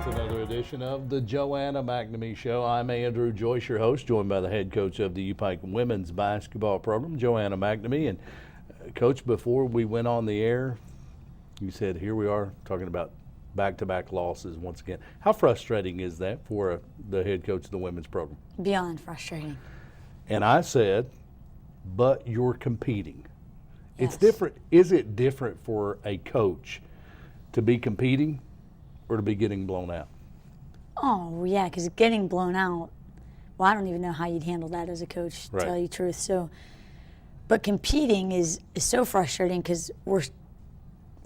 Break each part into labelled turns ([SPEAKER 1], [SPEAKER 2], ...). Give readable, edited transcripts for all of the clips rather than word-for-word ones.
[SPEAKER 1] to another edition of the Joanna McNamee Show. I'm Andrew Joyce, your host, joined by the head coach of the U-Pike women's basketball program, Joanna McNamee. And Coach, before we went on the air, you said here we are talking about back-to-back losses once again. How frustrating is that for the head coach of the women's program?
[SPEAKER 2] Beyond frustrating.
[SPEAKER 1] And I said, but you're competing.
[SPEAKER 2] Yes.
[SPEAKER 1] It's different. Is it different for a coach to be competing or to be getting blown out?
[SPEAKER 2] Oh, yeah, because getting blown out, well, I don't even know how you'd handle that as a coach, to
[SPEAKER 1] Right.
[SPEAKER 2] tell you the truth. So, but competing is so frustrating because we're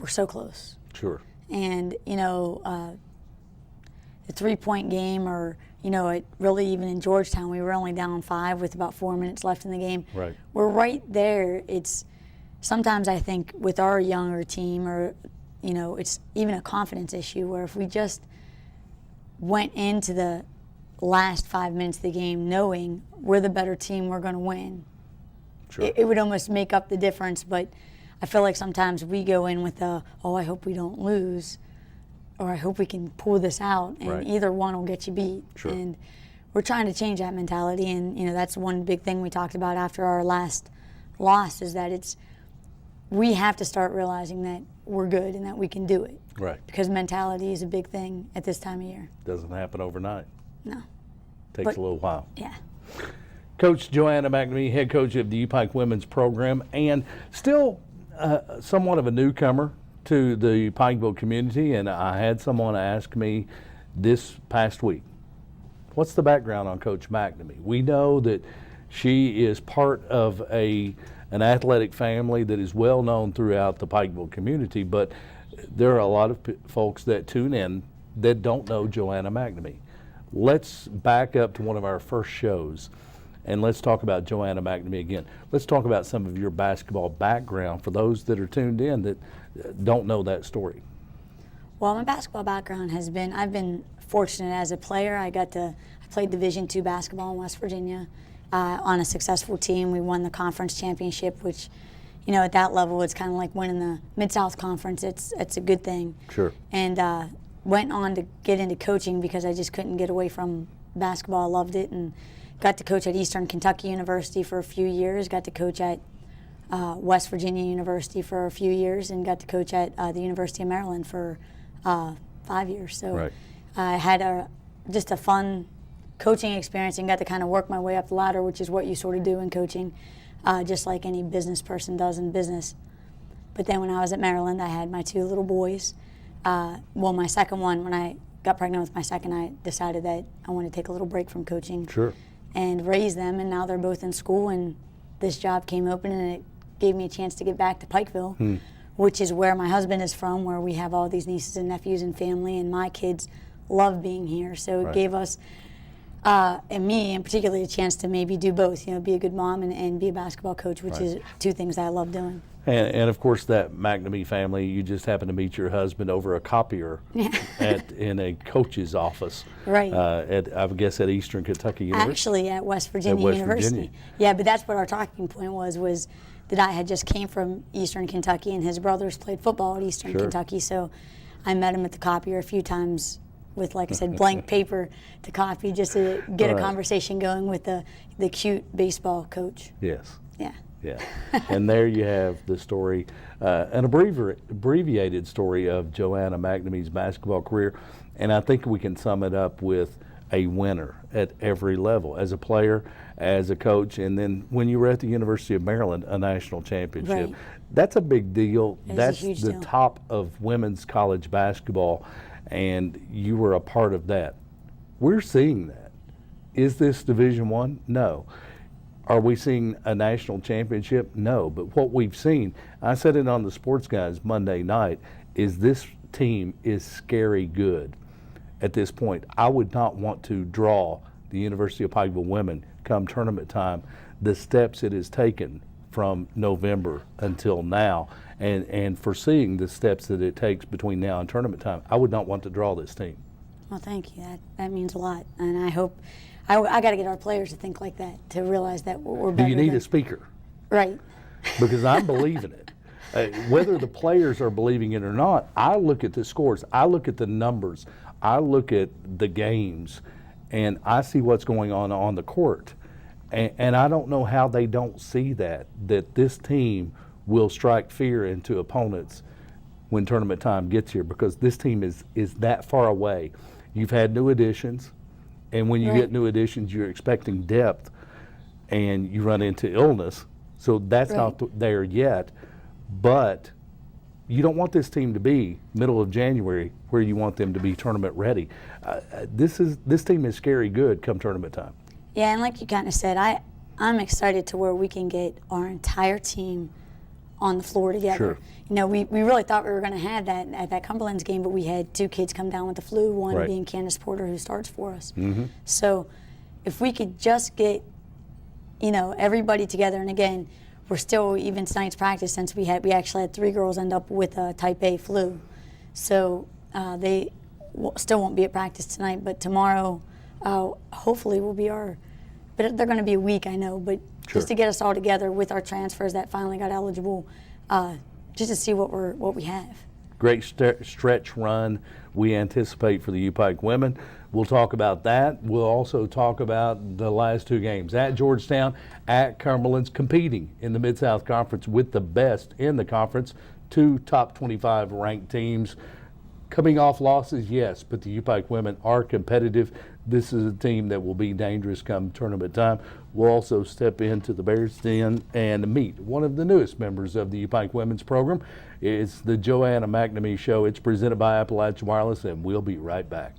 [SPEAKER 2] so close.
[SPEAKER 1] Sure.
[SPEAKER 2] And, the 3-point game, or, it really, even in Georgetown, we were only down 5 with about 4 minutes left in the game.
[SPEAKER 1] Right.
[SPEAKER 2] We're right there. It's sometimes I think with our younger team, or, it's even a confidence issue where if we just went into the last 5 minutes of the game knowing we're the better team, we're going to win,
[SPEAKER 1] Sure.
[SPEAKER 2] it would almost make up the difference. But I feel like sometimes we go in with I hope we don't lose, or I hope we can pull this out, and
[SPEAKER 1] Right.
[SPEAKER 2] either one will get you beat.
[SPEAKER 1] Sure.
[SPEAKER 2] And we're trying to change that mentality, and that's one big thing we talked about after our last loss, is that we have to start realizing that we're good and that we can do it.
[SPEAKER 1] Right.
[SPEAKER 2] Because mentality is a big thing at this time of year.
[SPEAKER 1] Doesn't happen overnight.
[SPEAKER 2] No.
[SPEAKER 1] Takes a little while.
[SPEAKER 2] Yeah.
[SPEAKER 1] Coach Joanna McNamee, head coach of the U-Pike women's program, and still somewhat of a newcomer to the Pikeville community. And I had someone ask me this past week, what's the background on Coach McNamee? We know that she is part of an athletic family that is well known throughout the Pikeville community, but there are a lot of folks that tune in that don't know Joanna McNamee. Let's back up to one of our first shows, and let's talk about Joanna McNamee again. Let's talk about some of your basketball background for those that are tuned in that don't know that story.
[SPEAKER 2] Well, my basketball background has been, I've been fortunate as a player. I played Division II basketball in West Virginia on a successful team. We won the conference championship, which, at that level, it's kind of like winning the Mid-South Conference. It's a good thing.
[SPEAKER 1] Sure.
[SPEAKER 2] And went on to get into coaching because I just couldn't get away from basketball. I loved it, and got to coach at Eastern Kentucky University for a few years, got to coach at West Virginia University for a few years, and got to coach at the University of Maryland for 5 years. So
[SPEAKER 1] Right.
[SPEAKER 2] I had just a fun coaching experience and got to kind of work my way up the ladder, which is what you sort of do in coaching, just like any business person does in business. But then when I was at Maryland, I had my 2 little boys. My second one, when I got pregnant with my second, I decided that I wanted to take a little break from coaching.
[SPEAKER 1] Sure.
[SPEAKER 2] And raise them, and now they're both in school, and this job came open, and it gave me a chance to get back to Pikeville, which is where my husband is from, where we have all these nieces and nephews and family, and my kids love being here. So it
[SPEAKER 1] Right.
[SPEAKER 2] gave us, and me in particular, a chance to maybe do both, be a good mom and be a basketball coach, which
[SPEAKER 1] Right.
[SPEAKER 2] is 2 things that I love doing.
[SPEAKER 1] And of course, that McNamee family, you just happened to meet your husband over a copier in a coach's office.
[SPEAKER 2] Right.
[SPEAKER 1] I guess at Eastern Kentucky University.
[SPEAKER 2] Actually, at West Virginia
[SPEAKER 1] West
[SPEAKER 2] University.
[SPEAKER 1] Virginia.
[SPEAKER 2] Yeah, but that's what our talking point was that I had just came from Eastern Kentucky, and his brothers played football at Eastern
[SPEAKER 1] Sure.
[SPEAKER 2] Kentucky, so I met him at the copier a few times with, like I said, blank paper to copy, just to get
[SPEAKER 1] Right.
[SPEAKER 2] a conversation going with the cute baseball coach.
[SPEAKER 1] Yes.
[SPEAKER 2] Yeah.
[SPEAKER 1] Yeah. And there you have the story, an abbreviated story of Joanna McNamee's basketball career. And I think we can sum it up with a winner at every level, as a player, as a coach, and then when you were at the University of Maryland, a national championship.
[SPEAKER 2] Right.
[SPEAKER 1] That's a big deal.
[SPEAKER 2] It is a
[SPEAKER 1] That's
[SPEAKER 2] huge
[SPEAKER 1] the
[SPEAKER 2] deal.
[SPEAKER 1] top of women's college basketball, and you were a part of that. We're seeing that. Is this Division I? No. Are we seeing a national championship? No. But what we've seen, I said it on the Sports Guys Monday night, is this team is scary good at this point. I would not want to draw the University of Pikeville women come tournament time, the steps it has taken from November until now, and foreseeing the steps that it takes between now and tournament time. I would not want to draw this team.
[SPEAKER 2] Well, thank you. That means a lot, and I hope I got to get our players to think like that, to realize that we're
[SPEAKER 1] Do
[SPEAKER 2] better.
[SPEAKER 1] you need
[SPEAKER 2] than,
[SPEAKER 1] a speaker?
[SPEAKER 2] Right.
[SPEAKER 1] Because I'm believing it. Whether the players are believing it or not, I look at the scores, I look at the numbers, I look at the games, and I see what's going on the court. And I don't know how they don't see that this team will strike fear into opponents when tournament time gets here, because this team is that far away. You've had new additions, and when you get new additions, you're expecting depth, and you run into illness. So that's not there yet. But you don't want this team to be middle of January where you want them to be tournament ready. This team is scary good come tournament time.
[SPEAKER 2] Yeah, and like you kind of said, I'm excited to where we can get our entire team on the floor together.
[SPEAKER 1] Sure.
[SPEAKER 2] You know, we really thought we were going to have that at that Cumberland's game, but we had 2 kids come down with the flu, one being Candace Porter, who starts for us. So if we could just get, you know, everybody together, and again, we're still, even tonight's practice, since we actually had 3 girls end up with a type A flu. So they still won't be at practice tonight, but tomorrow hopefully will be but they're going to be a week, I know, but just to get us all together with our transfers that finally got eligible, just to see what we have.
[SPEAKER 1] Great stretch run we anticipate for the U-Pike women. We'll talk about that. We'll also talk about the last 2 games at Georgetown, at Cumberland's, competing in the Mid-South Conference with the best in the conference, 2 top 25 ranked teams. Coming off losses, yes, but the U-Pike women are competitive. This is a team that will be dangerous come tournament time. We'll also step into the Bears Den and meet one of the newest members of the U-Pike women's program. It's the Joanna McNamee Show. It's presented by Appalachian Wireless, and we'll be right back.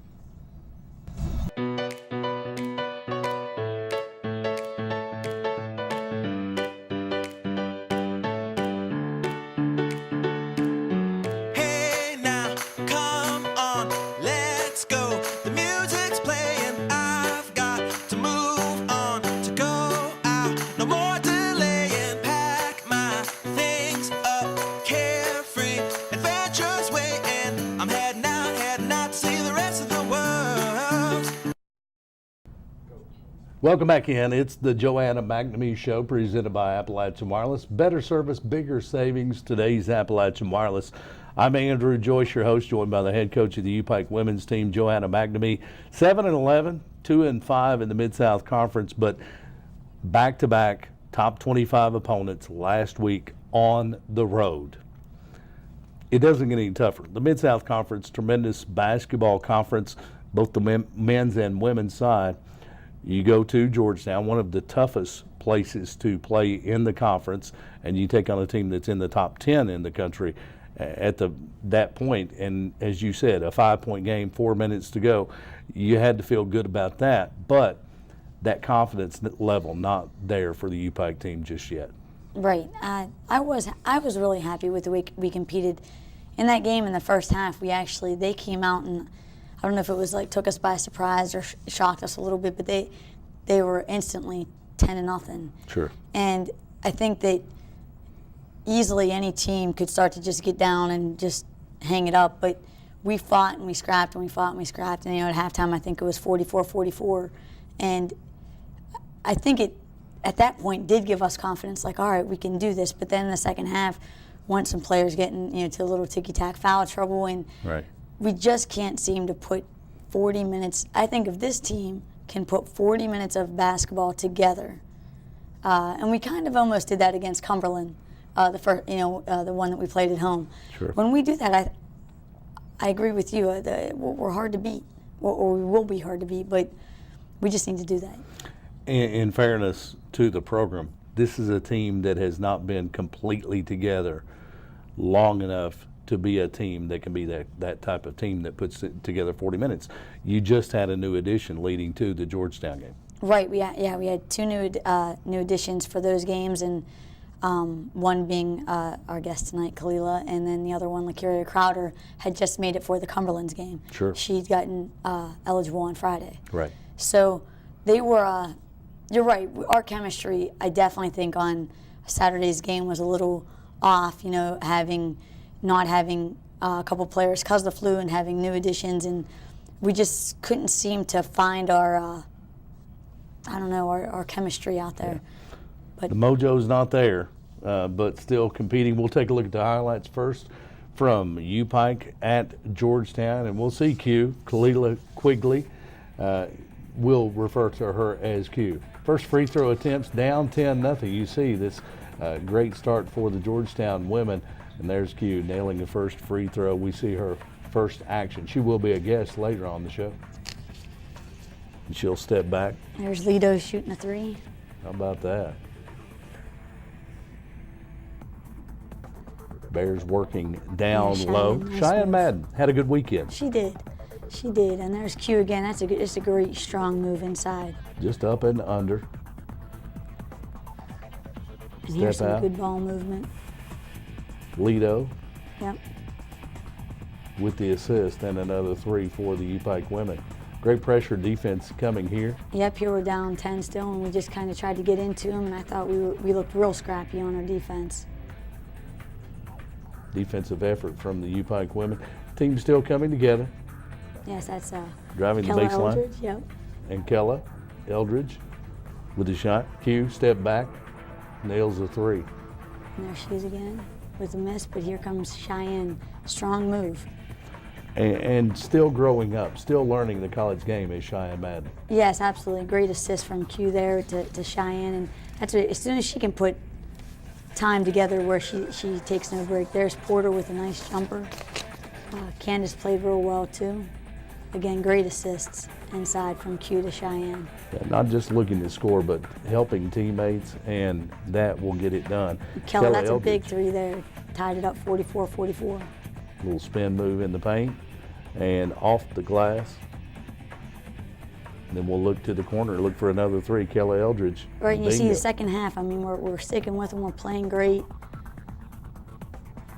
[SPEAKER 1] Welcome back in. It's the Joanna McNamee Show presented by Appalachian Wireless. Better service, bigger savings. Today's Appalachian Wireless. I'm Andrew Joyce, your host, joined by the head coach of the U-Pike women's team, Joanna McNamee. 7-11, 2-5 in the Mid-South Conference, but back-to-back top 25 opponents last week on the road. It doesn't get any tougher. The Mid-South Conference, tremendous basketball conference, both the men's and women's side. You go to Georgetown, one of the toughest places to play in the conference, and you take on a team that's in the top 10 in the country at that point. And as you said, a 5-point game, 4 minutes to go. You had to feel good about that, but that confidence level not there for the U-Pike team just yet.
[SPEAKER 2] Right. I was really happy with the way we competed in that game. In the first half, they came out, and I don't know if it was like took us by surprise or shocked us a little bit, but they were instantly 10-0.
[SPEAKER 1] Sure.
[SPEAKER 2] And I think that easily any team could start to just get down and just hang it up, but we fought and we scrapped and we fought and we scrapped, and at halftime I think it was 44-44, and I think it at that point did give us confidence, like, all right, we can do this. But then in the second half, once some players getting to a little ticky-tack foul trouble, and we just can't seem to put 40 minutes. I think if this team can put 40 minutes of basketball together, and we kind of almost did that against Cumberland, the first, the one that we played at home.
[SPEAKER 1] Sure.
[SPEAKER 2] When we do that, I agree with you. We're hard to beat, or we will be hard to beat, but we just need to do that.
[SPEAKER 1] In fairness to the program, this is a team that has not been completely together long enough to be a team that can be that type of team that puts together 40 minutes. You just had a new addition leading to the Georgetown game.
[SPEAKER 2] Right. We had 2 new additions for those games, and one being our guest tonight, Kalila, and then the other one, Lakeria Crowder, had just made it for the Cumberland's game.
[SPEAKER 1] Sure.
[SPEAKER 2] She'd gotten eligible on Friday.
[SPEAKER 1] Right.
[SPEAKER 2] So they were. You're right. Our chemistry, I definitely think, on Saturday's game was a little off. Not having a couple players because of the flu and having new additions, and we just couldn't seem to find our chemistry out there.
[SPEAKER 1] Yeah.
[SPEAKER 2] But
[SPEAKER 1] the mojo's not there. but still competing. We'll take a look at the highlights first from U-Pike at Georgetown, and we'll see Q, Kalila Quigley. We'll refer to her as Q. First free throw attempts, down 10-0. You see this great start for the Georgetown women, and there's Q nailing the first free throw. We see her first action. She will be a guest later on the show. And she'll step back.
[SPEAKER 2] There's Lido shooting a 3.
[SPEAKER 1] How about that? Bears working down
[SPEAKER 2] Cheyenne,
[SPEAKER 1] low.
[SPEAKER 2] nice
[SPEAKER 1] Cheyenne
[SPEAKER 2] move.
[SPEAKER 1] Madden had a good weekend.
[SPEAKER 2] She did. She did. And there's Q again. That's it's a great, strong move inside.
[SPEAKER 1] Just up and under.
[SPEAKER 2] And here's
[SPEAKER 1] Step
[SPEAKER 2] some
[SPEAKER 1] out.
[SPEAKER 2] good ball movement.
[SPEAKER 1] Lido
[SPEAKER 2] Yep.
[SPEAKER 1] with the assist and another 3 for the U-Pike women. Great pressure defense coming here.
[SPEAKER 2] Yep, here we're down 10 still, and we just kind of tried to get into them, and I thought we looked real scrappy on our defense.
[SPEAKER 1] Defensive effort from the U-Pike women. Team still coming together.
[SPEAKER 2] Yes, that's
[SPEAKER 1] Driving the
[SPEAKER 2] Kella
[SPEAKER 1] baseline.
[SPEAKER 2] Eldridge. Yep.
[SPEAKER 1] And Kella Eldridge with the shot. Q, step back, nails the 3.
[SPEAKER 2] And there she is again with a miss, but here comes Cheyenne. Strong move.
[SPEAKER 1] And still growing up, still learning the college game is Cheyenne Madden.
[SPEAKER 2] Yes, absolutely. Great assist from Q there to Cheyenne, and that's what, as soon as she can put time together where she takes no break. There's Porter with a nice jumper. Candace played real well too. Again, great assists inside from Q to Cheyenne.
[SPEAKER 1] Yeah, not just looking to score, but helping teammates, and that will get it done.
[SPEAKER 2] Kella, that's
[SPEAKER 1] Eldridge,
[SPEAKER 2] a big 3 there. Tied it up 44-44.
[SPEAKER 1] little spin move in the paint and off the glass. Then we'll look to the corner, look for another 3. Kella Eldridge.
[SPEAKER 2] Right, and you see
[SPEAKER 1] Bingo.
[SPEAKER 2] the second half. I mean, we're sticking with them. We're playing great.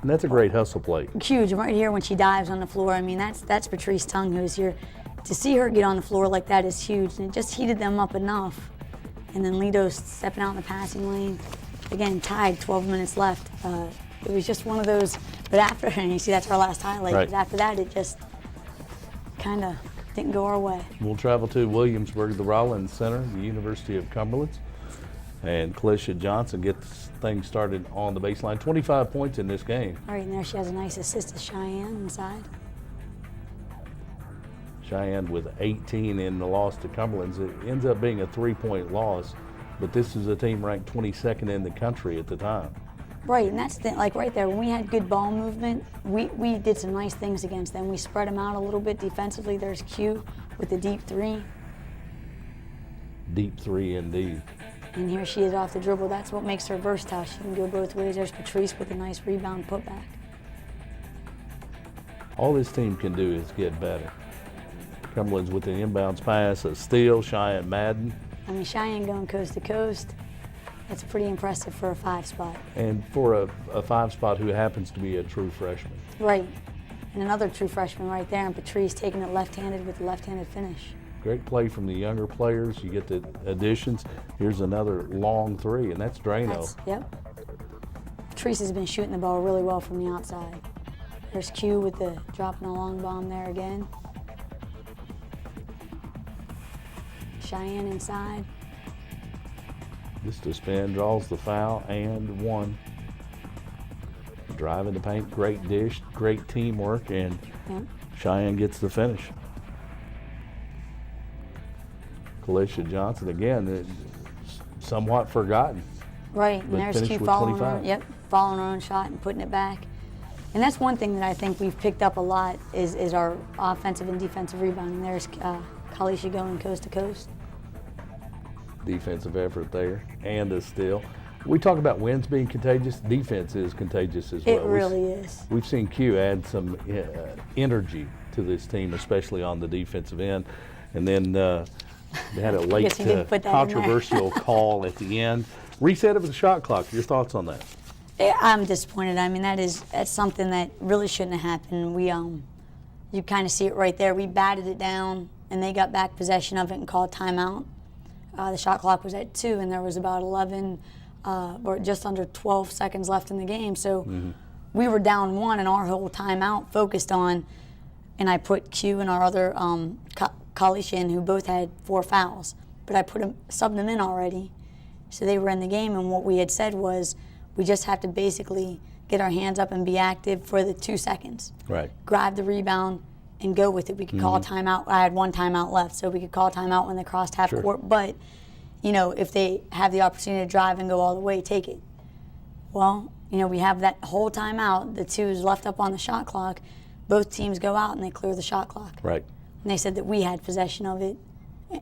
[SPEAKER 1] And that's a great hustle play.
[SPEAKER 2] Huge right here when she dives on the floor. I mean, that's Patrice Tung who's here. To see her get on the floor like that is huge, and it just heated them up enough. And then Lido's stepping out in the passing lane. Again, tied, 12 minutes left. It was just one of those, but after, and you see that's our last highlight,
[SPEAKER 1] Right.
[SPEAKER 2] but after that it just kind of didn't go our way.
[SPEAKER 1] We'll travel to Williamsburg, the Rollins Center, the University of Cumberland. And Kalisha Johnson gets things started on the baseline. 25 points in this game.
[SPEAKER 2] All right, and there she has a nice assist to Cheyenne inside.
[SPEAKER 1] Cheyenne with 18 in the loss to Cumberland. It ends up being a 3-point loss, but this is a team ranked 22nd in the country at the time.
[SPEAKER 2] Right, and that's the, like right there, when we had good ball movement, we did some nice things against them. We spread them out a little bit defensively. There's Q with the deep 3.
[SPEAKER 1] Deep 3 indeed.
[SPEAKER 2] And here she is off the dribble. That's what makes her versatile. She can go both ways. There's Patrice with a nice rebound putback.
[SPEAKER 1] All this team can do is get better. Cumberland's with an inbounds pass, a steal. Cheyenne Madden.
[SPEAKER 2] I mean, Cheyenne going coast to coast. That's pretty impressive for a 5 spot.
[SPEAKER 1] And for a 5 spot who happens to be a true freshman.
[SPEAKER 2] Right. And another true freshman right there, and Patrice taking it left-handed with the left-handed finish.
[SPEAKER 1] Great play from the younger players. You get the additions. Here's another long 3, and that's Drano.
[SPEAKER 2] Yep. Patrice has been shooting the ball really well from the outside. There's Q with the dropping a long bomb there again. Cheyenne inside.
[SPEAKER 1] Just a spin, draws the foul, and 1. Driving the paint, great dish, great teamwork, and
[SPEAKER 2] Yep.
[SPEAKER 1] Cheyenne gets the finish. Kalisha Johnson, again, somewhat forgotten.
[SPEAKER 2] Right, and
[SPEAKER 1] But
[SPEAKER 2] there's
[SPEAKER 1] finished
[SPEAKER 2] Q
[SPEAKER 1] with
[SPEAKER 2] following her,
[SPEAKER 1] 25.
[SPEAKER 2] yep, following her own shot and putting it back. And that's one thing that I think we've picked up a lot is our offensive and defensive rebounding. There's Kalisha going coast to coast.
[SPEAKER 1] Defensive effort there, and a steal. We talk about wins being contagious. Defense is contagious as well.
[SPEAKER 2] It really is.
[SPEAKER 1] We've seen Q add some energy to this team, especially on the defensive end. And then they had a late
[SPEAKER 2] Guess you didn't put that in there.
[SPEAKER 1] controversial call at the end. Reset of the shot clock. Your thoughts on that?
[SPEAKER 2] I'm disappointed. I mean, that's something that really shouldn't have happened. You kind of see it right there. We batted it down, and they got back possession of it and called timeout. The shot clock was at 2, and there was about 11 or just under 12 seconds left in the game. So we were down 1, and our whole timeout focused on, and I put Q and our other Kalisha in, who both had 4 fouls. But I subbed them in already, so they were in the game. And what we had said was, We just have to basically get our hands up and be active for the 2 seconds.
[SPEAKER 1] Right.
[SPEAKER 2] Grab the rebound and go with it. We could call a timeout. I had one timeout left, so we could call a timeout when they crossed half court. But, you know, if they have the opportunity to drive and go all the way, take it. Well, you know, we have that whole timeout. The 2 is left up on the shot clock. Both teams go out and they clear the shot clock.
[SPEAKER 1] Right.
[SPEAKER 2] And they said that we had possession of it.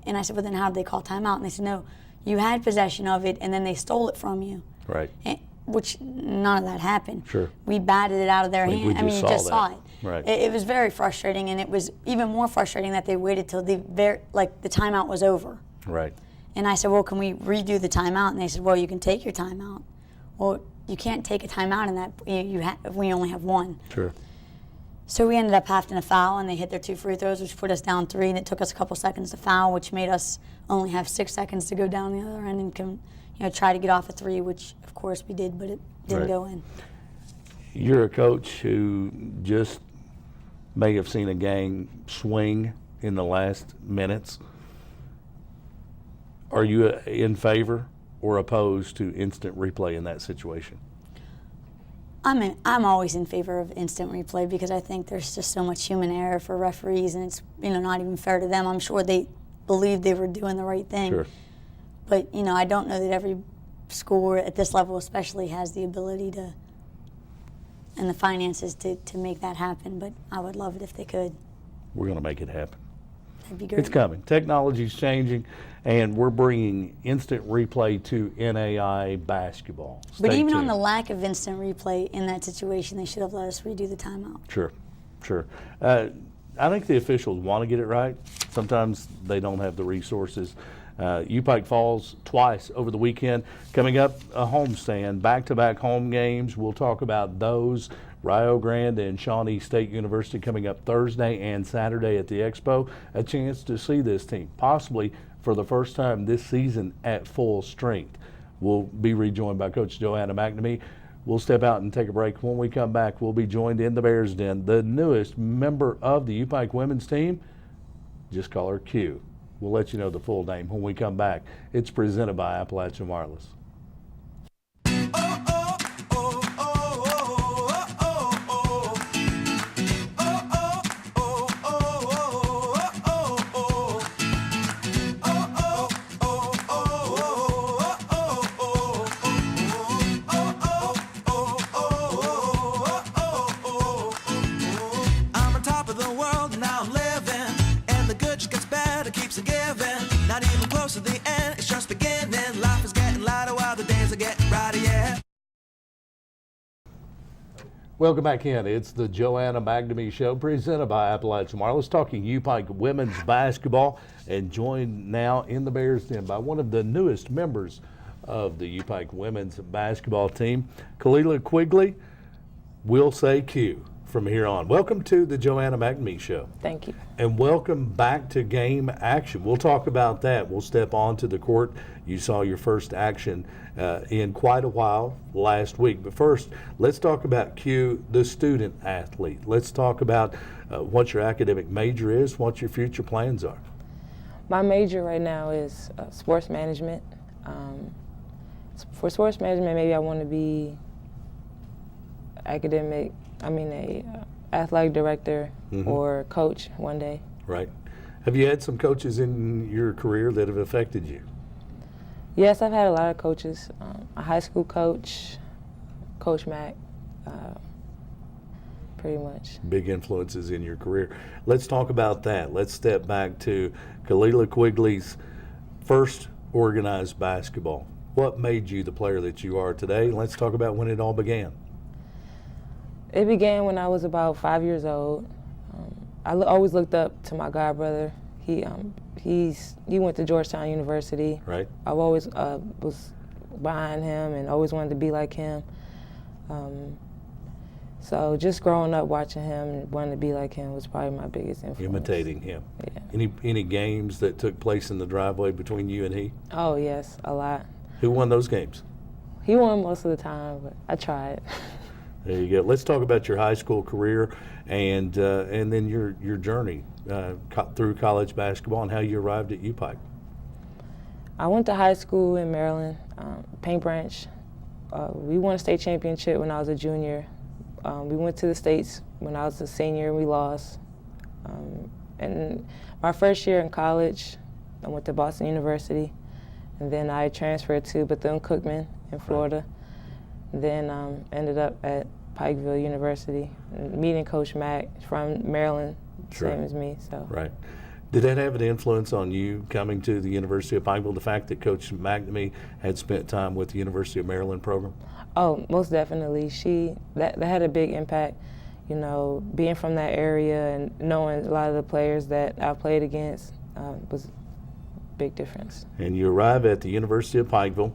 [SPEAKER 2] And I said, well, then how did they call timeout? And they said, no, you had possession of it, and then they stole it from you.
[SPEAKER 1] Right.
[SPEAKER 2] Which none of that happened.
[SPEAKER 1] Sure.
[SPEAKER 2] We batted it out of their hand. I mean, you just saw it.
[SPEAKER 1] Right.
[SPEAKER 2] It was very frustrating, and it was even more frustrating that they waited till the timeout was over.
[SPEAKER 1] Right.
[SPEAKER 2] And I said, well, can we redo the timeout? And they said, well, you can take your timeout. Well, you can't take a timeout in that we only have one.
[SPEAKER 1] Sure.
[SPEAKER 2] So we ended up having to foul, and they hit their 2 free throws, which put us down 3, and it took us a couple seconds to foul, which made us only have 6 seconds to go down the other end and try to get off a 3, which of course we did, but it didn't go in.
[SPEAKER 1] You're a coach who just may have seen a game swing in the last minutes. Are you in favor or opposed to instant replay in that situation?
[SPEAKER 2] I'm always in favor of instant replay because I think there's just so much human error for referees, and it's not even fair to them. I'm sure they believed they were doing the right thing.
[SPEAKER 1] Sure.
[SPEAKER 2] But I don't know that every school at this level especially has the ability to and the finances to make that happen. But I would love it if they could.
[SPEAKER 1] We're going to make it happen.
[SPEAKER 2] That'd be great.
[SPEAKER 1] It's coming. Technology's changing, and we're bringing instant replay to NAI basketball.
[SPEAKER 2] But
[SPEAKER 1] Stay
[SPEAKER 2] even on
[SPEAKER 1] tuned.
[SPEAKER 2] the lack of instant replay in that situation, they should have let us redo the timeout.
[SPEAKER 1] Sure. I think the officials want to get it right. Sometimes they don't have the resources. Upike Falls twice over the weekend. Coming up, a homestand, back-to-back home games. We'll talk about those. Rio Grande and Shawnee State University coming up Thursday and Saturday at the Expo. A chance to see this team, possibly for the first time this season at full strength. We'll be rejoined by Coach Joanna McNamee. We'll step out and take a break. When we come back, we'll be joined in the Bears Den, the newest member of the Upike women's team. Just call her Q. We'll let you know the full name when we come back. It's presented by Appalachian Wireless. Welcome back in. It's the Joanna McNamee Show presented by Appalachian Wireless, talking Upike women's basketball, and joined now in the Bears Den by one of the newest members of the Upike women's basketball team, Kalila Quigley. We'll say Q from here on. Welcome to the Joanna McNamee Show.
[SPEAKER 3] Thank you.
[SPEAKER 1] And welcome back to game action. We'll talk about that. We'll step onto the court. You saw your first action in quite a while last week. But first, let's talk about Q, the student athlete. Let's talk about what your academic major is, what your future plans are.
[SPEAKER 3] My major right now is sports management. For sports management, maybe I want to be a athletic director or coach one day.
[SPEAKER 1] Right. Have you had some coaches in your career that have affected you?
[SPEAKER 3] Yes, I've had a lot of coaches. A high school coach, Coach Mac, pretty much.
[SPEAKER 1] Big influences in your career. Let's talk about that. Let's step back to Kalila Quigley's first organized basketball. What made you the player that you are today? Let's talk about when it all began.
[SPEAKER 3] It began when I was about 5 years old. I always looked up to my god brother. He went to Georgetown University.
[SPEAKER 1] Right.
[SPEAKER 3] I always was behind him and always wanted to be like him. So just growing up watching him and wanting to be like him was probably my biggest influence.
[SPEAKER 1] Imitating him.
[SPEAKER 3] Yeah.
[SPEAKER 1] Any games that took place in the driveway between you and he?
[SPEAKER 3] Oh yes, a lot.
[SPEAKER 1] Who won those games?
[SPEAKER 3] He won most of the time, but I tried.
[SPEAKER 1] There you go. Let's talk about your high school career and then your journey through college basketball and how you arrived at Upike.
[SPEAKER 3] I went to high school in Maryland, Paint Branch, We won a state championship when I was a junior. We went to the States when I was a senior and we lost. And my first year in college, I went to Boston University, and then I transferred to Bethune-Cookman in Florida. Right. Then ended up at Pikeville University, meeting Coach Mack from Maryland,
[SPEAKER 1] Sure.
[SPEAKER 3] same as me. So.
[SPEAKER 1] Right. Did that have an influence on you coming to the University of Pikeville, the fact that Coach McNamee had spent time with the University of Maryland program?
[SPEAKER 3] Oh, most definitely. That had a big impact, you know, being from that area and knowing a lot of the players that I played against was a big difference.
[SPEAKER 1] And you arrive at the University of Pikeville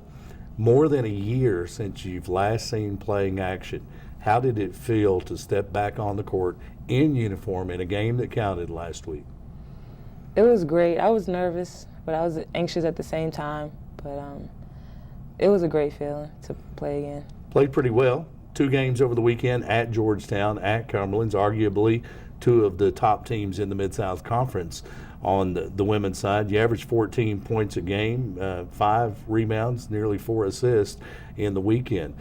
[SPEAKER 1] more than a year since you've last seen playing action. How did it feel to step back on the court in uniform in a game that counted last week?
[SPEAKER 3] It was great. I was nervous, but I was anxious at the same time. But it was a great feeling to play again.
[SPEAKER 1] Played pretty well. 2 games over the weekend at Georgetown, at Cumberland's, arguably 2 of the top teams in the Mid-South Conference. On the women's side, you averaged 14 points a game, 5 rebounds, nearly 4 assists in the weekend.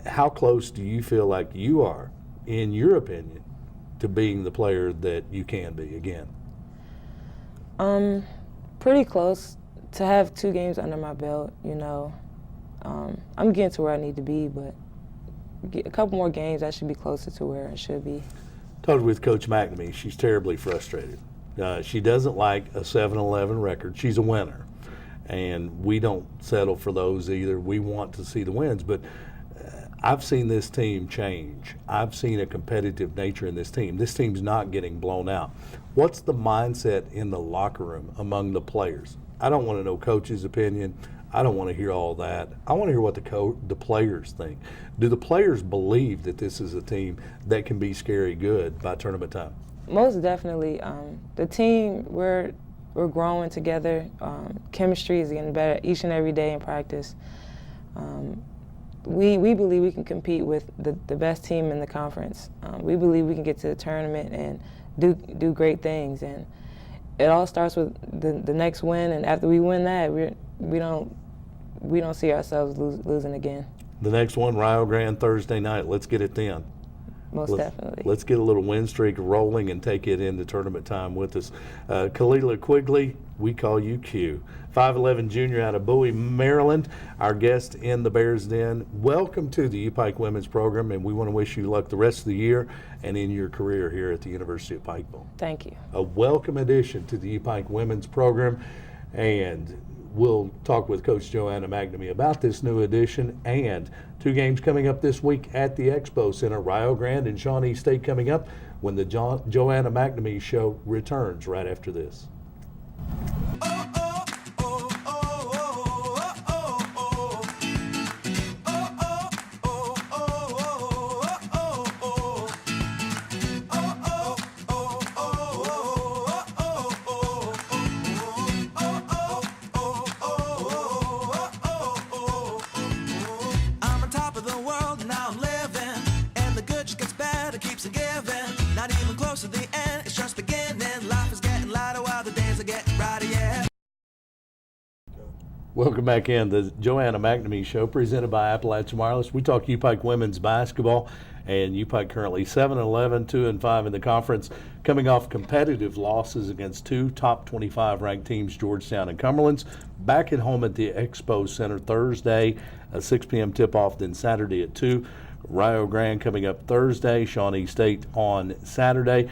[SPEAKER 1] How close do you feel like you are, in your opinion, to being the player that you can be again?
[SPEAKER 3] Pretty close. To have 2 games under my belt, you know, I'm getting to where I need to be, but a couple more games, I should be closer to where I should be.
[SPEAKER 1] Talked with Coach McNamee. She's terribly frustrated. She doesn't like a 7-11 record. She's a winner, and we don't settle for those either. We want to see the wins, but I've seen this team change. I've seen a competitive nature in this team. This team's not getting blown out. What's the mindset in the locker room among the players? I don't want to know Coach's opinion. I don't want to hear all that. I want to hear what the players think. Do the players believe that this is a team that can be scary good by tournament time?
[SPEAKER 3] Most definitely. The team, we're growing together. Chemistry is getting better each and every day in practice. We believe we can compete with the best team in the conference. We believe we can get to the tournament and do great things. And it all starts with the next win. And after we win that, we don't see ourselves losing again.
[SPEAKER 1] The next one, Rio Grande, Thursday night. Let's get it then.
[SPEAKER 3] Most definitely.
[SPEAKER 1] Let's get a little win streak rolling and take it into tournament time with us. Kalila Quigley, we call you Q. 5'11" junior out of Bowie, Maryland, our guest in the Bears Den. Welcome to the UPike Women's Program, and we want to wish you luck the rest of the year and in your career here at the University of Pikeville.
[SPEAKER 3] Thank you.
[SPEAKER 1] A welcome addition to the UPike Women's Program, and we'll talk with Coach Joanna McNamee about this new addition and 2 games coming up this week at the Expo Center, Rio Grande and Shawnee State coming up when the Joanna McNamee Show returns right after this. Welcome back in the Joanna McNamee Show, presented by Appalachian Wireless. We talk UPike women's basketball, and UPike currently 7-11, 2-5 in the conference, coming off competitive losses against 2 top 25 ranked teams, Georgetown and Cumberland's. Back at home at the Expo Center Thursday, a 6 p.m. tip-off, then Saturday at 2. Rio Grande coming up Thursday, Shawnee State on Saturday.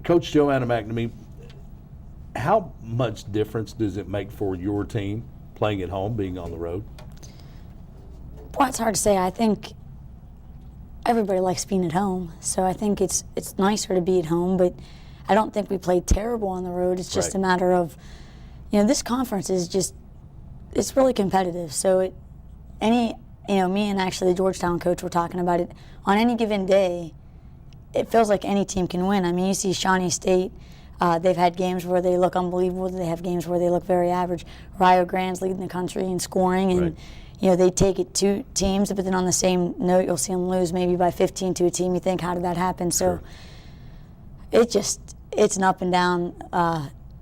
[SPEAKER 1] Coach Joanna McNamee, how much difference does it make for your team playing at home, being on the road?
[SPEAKER 2] Well, it's hard to say. I think everybody likes being at home, so I think it's nicer to be at home, but I don't think we played terrible on the road. It's just a matter of, this conference is just, it's really competitive. So me and actually the Georgetown coach were talking about it, on any given day, it feels like any team can win. I mean, you see Shawnee State, they've had games where they look unbelievable. They have games where they look very average. Rio Grande's leading the country in scoring, and they take it to teams. But then on the same note, you'll see them lose maybe by 15 to a team. You think, how did that happen? So it's an up and down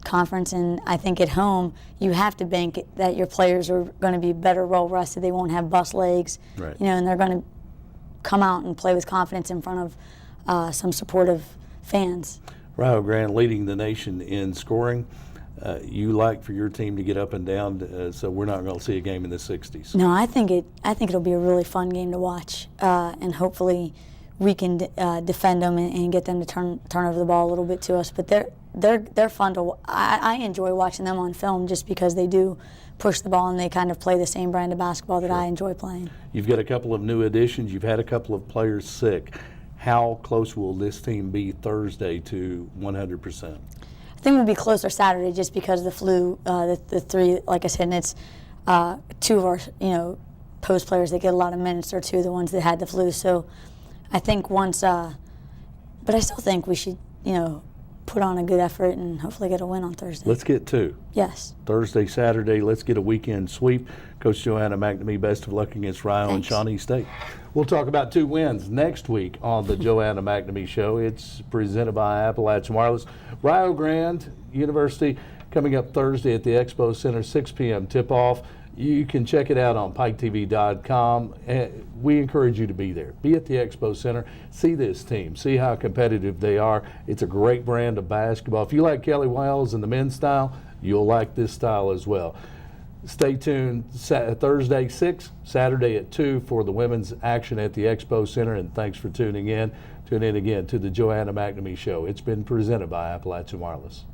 [SPEAKER 2] conference, and I think at home you have to bank that your players are going to be better, well rested. They won't have bust legs,
[SPEAKER 1] Right.
[SPEAKER 2] and they're going to come out and play with confidence in front of some supportive fans.
[SPEAKER 1] Rio Grande leading the nation in scoring. You like for your team to get up and down, so we're not going to see a game in the 60s.
[SPEAKER 2] No, I think it'll be a really fun game to watch, and hopefully we can defend them and get them to turn over the ball a little bit to us. But they're fun to. I enjoy watching them on film just because they do push the ball and they kind of play the same brand of basketball that I enjoy playing.
[SPEAKER 1] You've got a couple of new additions. You've had a couple of players sick. How close will this team be Thursday to 100%?
[SPEAKER 2] I think we'll be closer Saturday just because of the flu. The three, like I said, and it's two of our post players that get a lot of minutes are two of the ones that had the flu. So I think once, but I still think we should put on a good effort and hopefully get a win on Thursday.
[SPEAKER 1] Let's get two.
[SPEAKER 2] Yes.
[SPEAKER 1] Thursday, Saturday, let's get a weekend sweep. Coach Joanna McNamee, best of luck against Rio and Shawnee State. We'll talk about two wins next week on the Joanna McNamee Show. It's presented by Appalachian Wireless. Rio Grande University coming up Thursday at the Expo Center, 6 p.m. tip-off. You can check it out on PikeTV.com. We encourage you to be there. Be at the Expo Center. See this team. See how competitive they are. It's a great brand of basketball. If you like Kelly Wells and the men's style, you'll like this style as well. Stay tuned Thursday 6, Saturday at 2 for the women's action at the Expo Center. And thanks for tuning in. Tune in again to the Joanna McNamee Show. It's been presented by Appalachian Wireless.